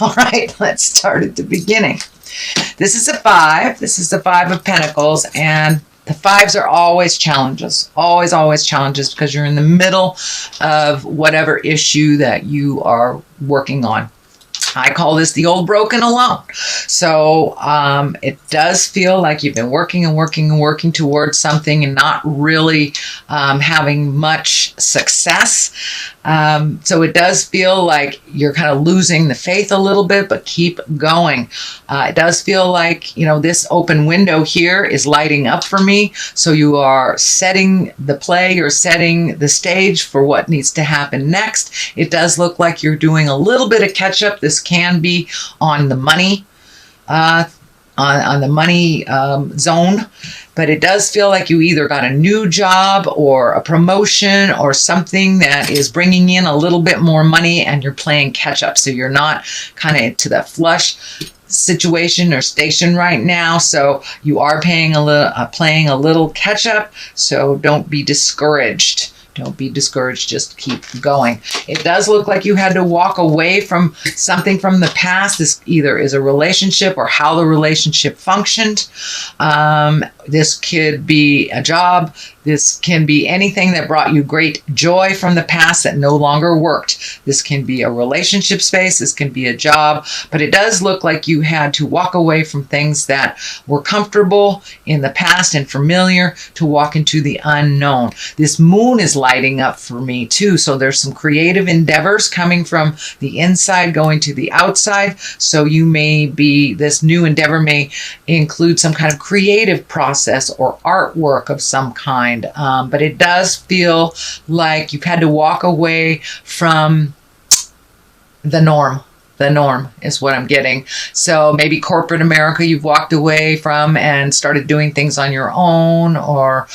All right, let's start at the beginning. This is a 5. This is the 5 of Pentacles, and the 5s are always challenges, always challenges, because you're in the middle of whatever issue that you are working on. I call this the old broken alone. So it does feel like you've been working and working towards something and not really having much success. So it does feel like you're kind of losing the faith a little bit, but keep going. It does feel like, this open window here is lighting up for me. So you are setting the play or setting the stage for what needs to happen next. It does look like you're doing a little bit of catch up. This can be on the money, on the money zone. But it does feel like you either got a new job or a promotion or something that is bringing in a little bit more money, and you're playing catch up. So you're not kind of to the flush situation or station right now. So you are playing a little catch up. So don't be discouraged. Don't be discouraged. Just keep going. It does look like you had to walk away from something from the past. This either is a relationship or how the relationship functioned. This could be a job. This can be anything that brought you great joy from the past that no longer worked. This can be a relationship space. This can be a job. But it does look like you had to walk away from things that were comfortable in the past and familiar to walk into the unknown. This moon is lighting up for me too. So there's some creative endeavors coming from the inside going to the outside. So this new endeavor may include some kind of creative process or artwork of some kind. But it does feel like you've had to walk away from the norm. The norm is what I'm getting. So maybe corporate America you've walked away from and started doing things on your own, or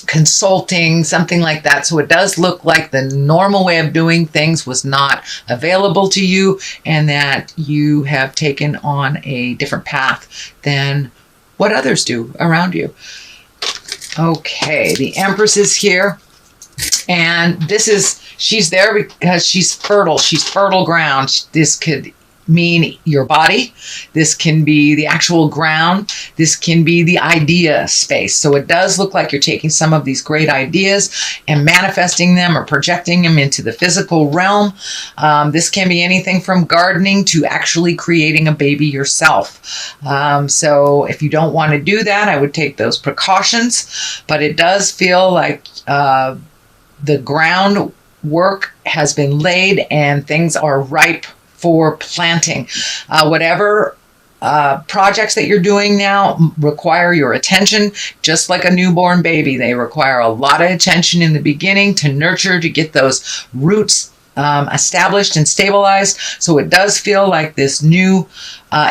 consulting, something like that. So it does look like the normal way of doing things was not available to you, and that you have taken on a different path than what others do around you. Okay, the Empress is here, and she's there because she's fertile. She's fertile ground. This could mean your body. This can be the actual ground. This can be the idea space. So it does look like you're taking some of these great ideas and manifesting them or projecting them into the physical realm. This can be anything from gardening to actually creating a baby yourself. So if you don't want to do that, I would take those precautions. But it does feel like the groundwork has been laid and things are ripe for planting. Whatever projects that you're doing now require your attention, just like a newborn baby. They require a lot of attention in the beginning to nurture, to get those roots established and stabilized. So it does feel like this new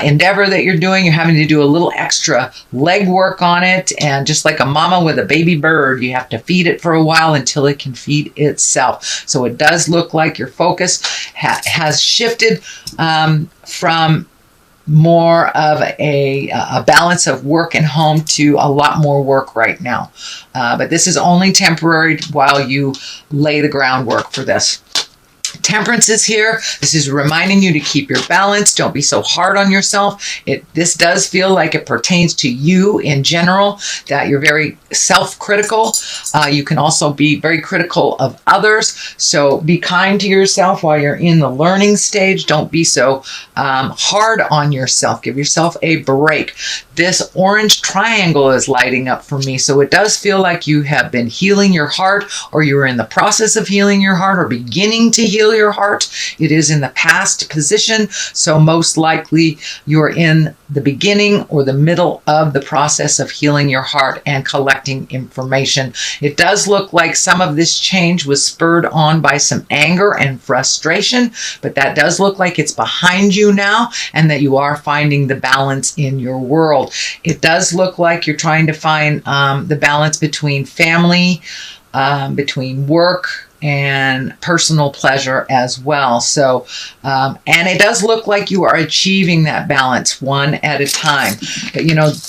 endeavor that you're doing, you're having to do a little extra legwork on it. And just like a mama with a baby bird, you have to feed it for a while until it can feed itself. So it does look like your focus has shifted from more of a balance of work and home to a lot more work right now. But this is only temporary while you lay the groundwork for this. Temperance is here. This is reminding you to keep your balance. Don't be so hard on yourself. This does feel like it pertains to you in general, that you're very self-critical. You can also be very critical of others. So be kind to yourself while you're in the learning stage. Don't be so hard on yourself. Give yourself a break. This orange triangle is lighting up for me. So it does feel like you have been healing your heart, or you're in the process of healing your heart, or beginning to heal your heart. It is in the past position. So most likely you're in the beginning or the middle of the process of healing your heart and collecting information. It does look like some of this change was spurred on by some anger and frustration, but that does look like it's behind you now, and that you are finding the balance in your world. It does look like you're trying to find the balance between family, between work, and personal pleasure as well. So, and it does look like you are achieving that balance one at a time. But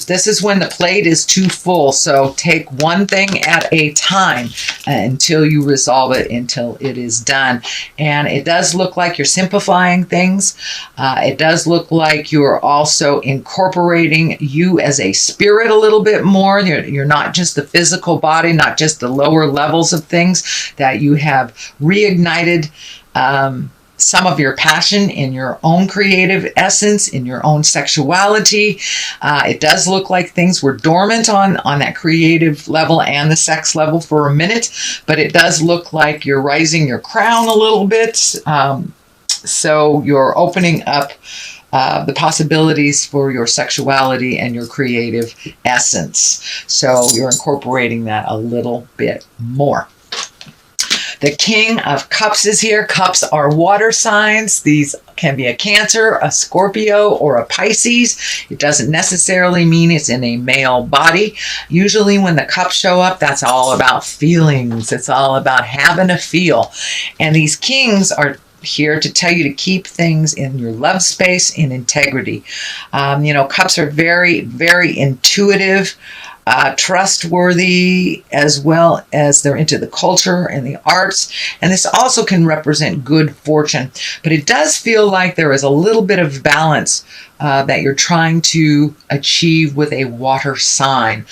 this is when the plate is too full. So take one thing at a time until you resolve it, until it is done. And it does look like you're simplifying things. It does look like you're also incorporating you as a spirit a little bit more. You're not just the physical body, not just the lower levels of things, that you have reignited some of your passion in your own creative essence, in your own sexuality. It does look like things were dormant on that creative level and the sex level for a minute, but it does look like you're raising your crown a little bit. So you're opening up the possibilities for your sexuality and your creative essence. So you're incorporating that a little bit more. The King of Cups is here. Cups are water signs. These can be a Cancer, a Scorpio, or a Pisces. It doesn't necessarily mean it's in a male body. Usually when the cups show up, that's all about feelings. It's all about having a feel. And these kings are here to tell you to keep things in your love space in integrity. Cups are very, very intuitive, trustworthy, as well as they're into the culture and the arts. And this also can represent good fortune. But it does feel like there is a little bit of balance that you're trying to achieve with a water sign.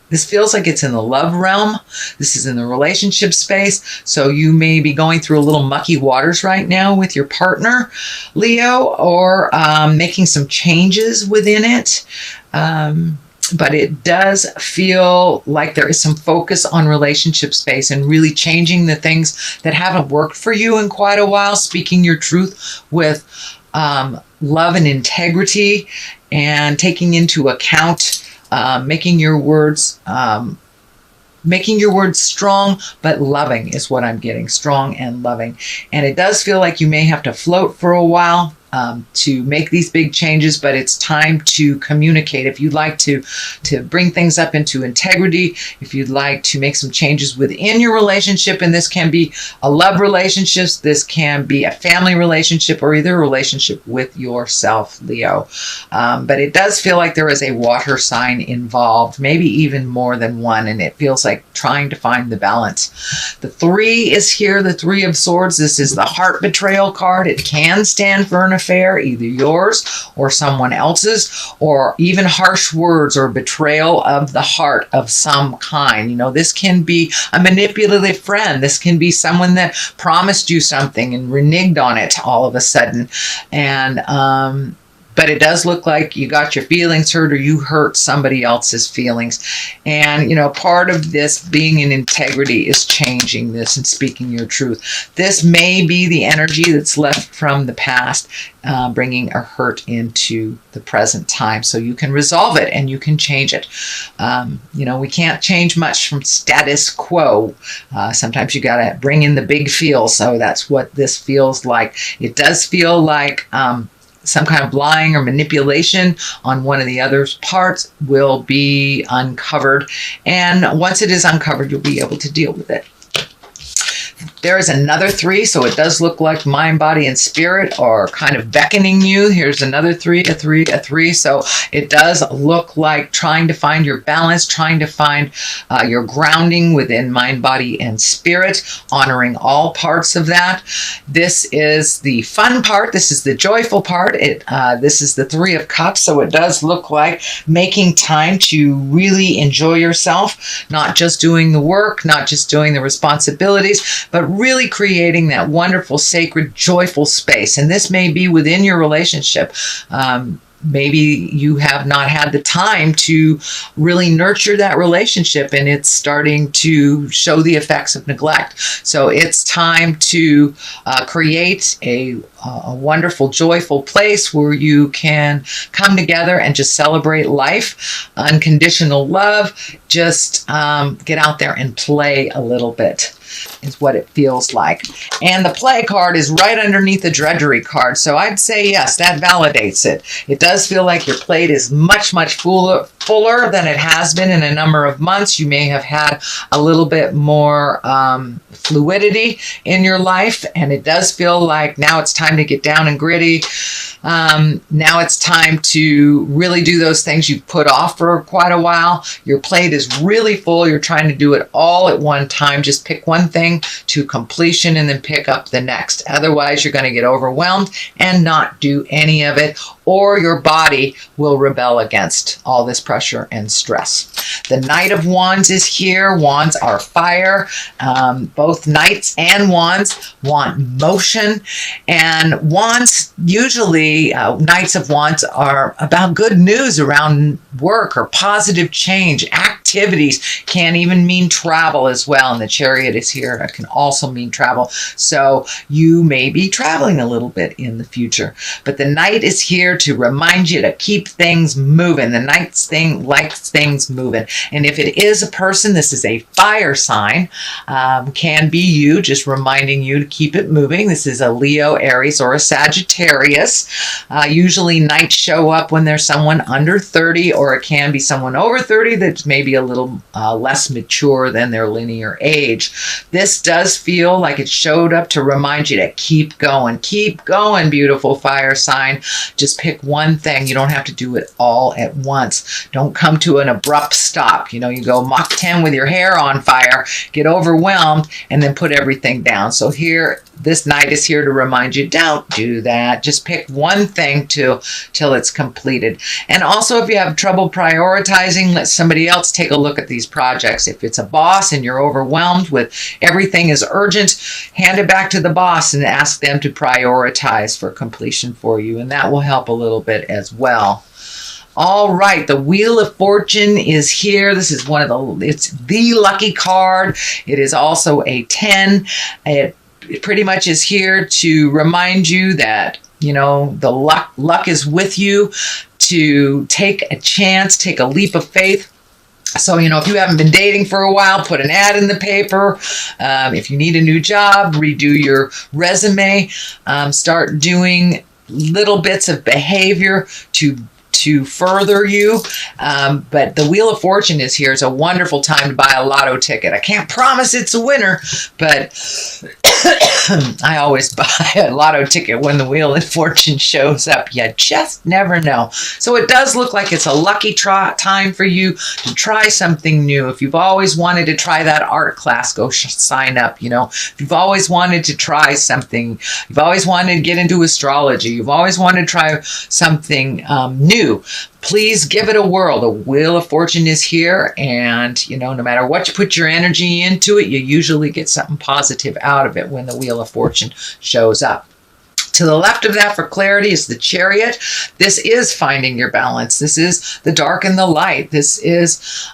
This feels like it's in the love realm. This is in the relationship space. So you may be going through a little mucky waters right now with your partner, Leo, or making some changes within it. But it does feel like there is some focus on relationship space and really changing the things that haven't worked for you in quite a while, speaking your truth with love and integrity, and taking into account making your words strong, but loving is what I'm getting. Strong and loving. And it does feel like you may have to float for a while to make these big changes, but it's time to communicate. If you'd like to bring things up into integrity, if you'd like to make some changes within your relationship, and this can be a love relationship, this can be a family relationship, or either a relationship with yourself, Leo. But it does feel like there is a water sign involved, maybe even more than one, and it feels like trying to find the balance. The 3 is here, the 3 of Swords. This is the heart betrayal card. It can stand for an affair, either yours or someone else's, or even harsh words or betrayal of the heart of some kind. This can be a manipulative friend. This can be someone that promised you something and reneged on it all of a sudden. And but it does look like you got your feelings hurt, or you hurt somebody else's feelings. And, part of this being in integrity is changing this and speaking your truth. This may be the energy that's left from the past, bringing a hurt into the present time. So you can resolve it and you can change it. We can't change much from status quo. Sometimes you got to bring in the big feel. So that's what this feels like. It does feel like some kind of lying or manipulation on one of the other's parts will be uncovered. And once it is uncovered, you'll be able to deal with it. There is another 3, so it does look like mind, body, and spirit are kind of beckoning you. Here's another 3, a 3, a 3. So it does look like trying to find your balance, trying to find your grounding within mind, body, and spirit, honoring all parts of that. This is the fun part. This is the joyful part. This is the 3 of Cups, so it does look like making time to really enjoy yourself, not just doing the work, not just doing the responsibilities, but really creating that wonderful, sacred, joyful space. And this may be within your relationship. Maybe you have not had the time to really nurture that relationship, and it's starting to show the effects of neglect. So it's time to create a wonderful, joyful place where you can come together and just celebrate life, unconditional love, just get out there and play a little bit. is what it feels like. And the play card is right underneath the drudgery card. So I'd say yes, that validates it. It does feel like your plate is much, much fuller than it has been in a number of months. You may have had a little bit more fluidity in your life, and it does feel like now it's time to get down and gritty. Now it's time to really do those things you've put off for quite a while. Your plate is really full. You're trying to do it all at one time. Just pick one thing to completion and then pick up the next. Otherwise, you're going to get overwhelmed and not do any of it, or your body will rebel against all this pressure and stress. The Knight of Wands is here. Wands are fire. Both Knights and Wands want motion. And Wands, usually Knights of Wands are about good news around work or positive change, activities. Can even mean travel as well. And the Chariot is here. It can also mean travel. So you may be traveling a little bit in the future. But the Knight is here to remind you to keep things moving. The Knight's thing likes things moving. And if it is a person, this is a fire sign, can be you, just reminding you to keep it moving. This is a Leo, Aries, or a Sagittarius. Usually Knights show up when there's someone under 30, or it can be someone over 30 that's maybe a little less mature than their linear age. This does feel like it showed up to remind you to keep going, beautiful fire sign. Just pick one thing. You don't have to do it all at once. Don't come to an abrupt stop. You know, you go Mach 10 with your hair on fire, get overwhelmed, and then put everything down. So here, this Knight is here to remind you, don't do that. Just pick one thing till it's completed. And also, if you have trouble prioritizing, let somebody else take a look at these projects. If it's a boss and you're overwhelmed with everything is urgent, hand it back to the boss and ask them to prioritize for completion for you. And that will help a little bit as well. All right, the Wheel of Fortune is here. This is it's the lucky card. It is also a 10. It pretty much is here to remind you that, you know, the luck is with you, to take a chance, take a leap of faith. So, you know, if you haven't been dating for a while, put an ad in the paper. If you need a new job, redo your resume. Start doing little bits of behavior to further you. But the Wheel of Fortune is here. It's a wonderful time to buy a lotto ticket. I can't promise it's a winner, but I always buy a lotto ticket when the Wheel of Fortune shows up. You just never know. So it does look like it's a lucky time for you to try something new. If you've always wanted to try that art class, go sign up. You know, if you've always wanted to try something, you've always wanted to get into astrology, you've always wanted to try something new, please give it a whirl. The Wheel of Fortune is here, and you know, no matter what you put your energy into it, you usually get something positive out of it when the Wheel of Fortune shows up. To the left of that for clarity is the Chariot. This is finding your balance. This is the dark and the light. This is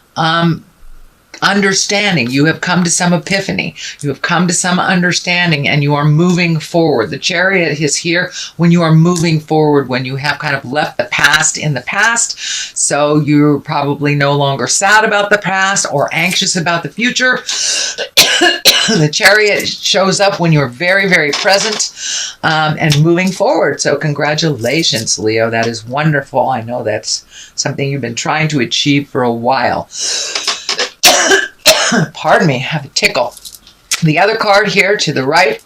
understanding. You have come to some epiphany. You have come to some understanding, and you are moving forward. The Chariot is here when you are moving forward, when you have kind of left the past in the past. So you're probably no longer sad about the past or anxious about the future. The Chariot shows up when you're very, very present and moving forward. So congratulations, Leo. That is wonderful. I know that's something you've been trying to achieve for a while. Pardon me, I have a tickle. The other card here to the right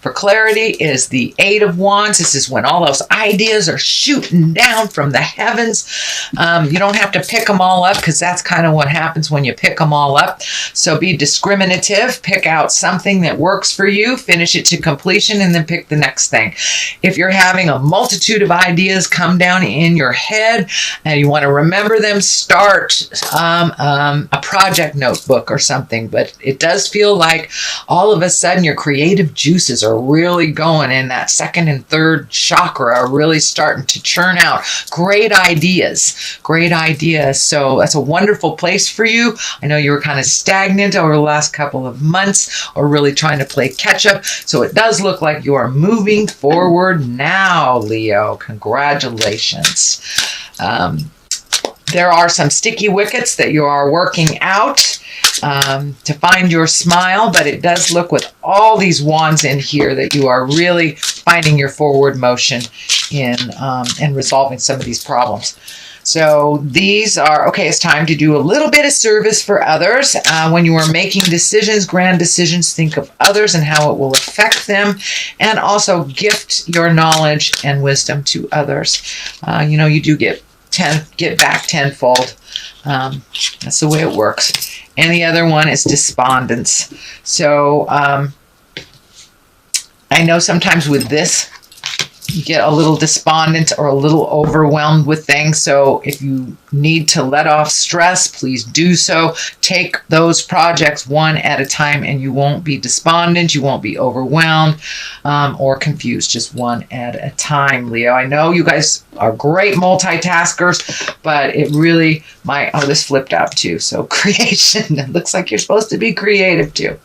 for clarity is the Eight of Wands. This is when all those ideas are shooting down from the heavens. You don't have to pick them all up, because that's kind of what happens when you pick them all up. So be discriminative. Pick out something that works for you, finish it to completion, and then pick the next thing. If you're having a multitude of ideas come down in your head and you want to remember them, start a project notebook or something. But it does feel like all of a sudden your creative juices are really going, and that second and third chakra are really starting to churn out great ideas. So that's a wonderful place for you. I know you were kind of stagnant over the last couple of months, or really trying to play catch up. So it does look like you are moving forward now, Leo. Congratulations. There are some sticky wickets that you are working out. to find your smile, but it does look with all these wands in here that you are really finding your forward motion in and resolving some of these problems. So these are, okay, it's time to do a little bit of service for others. When you are making decisions, grand decisions, think of others and how it will affect them, and also gift your knowledge and wisdom to others. You do get back tenfold. That's the way it works. And the other one is despondence. So I know sometimes with this, you get a little despondent or a little overwhelmed with things. So if you need to let off stress, please do so. Take those projects one at a time and you won't be despondent, you won't be overwhelmed or confused, just one at a time, Leo. I know you guys are great multitaskers, but it really might, this flipped out too. So creation, it looks like you're supposed to be creative too.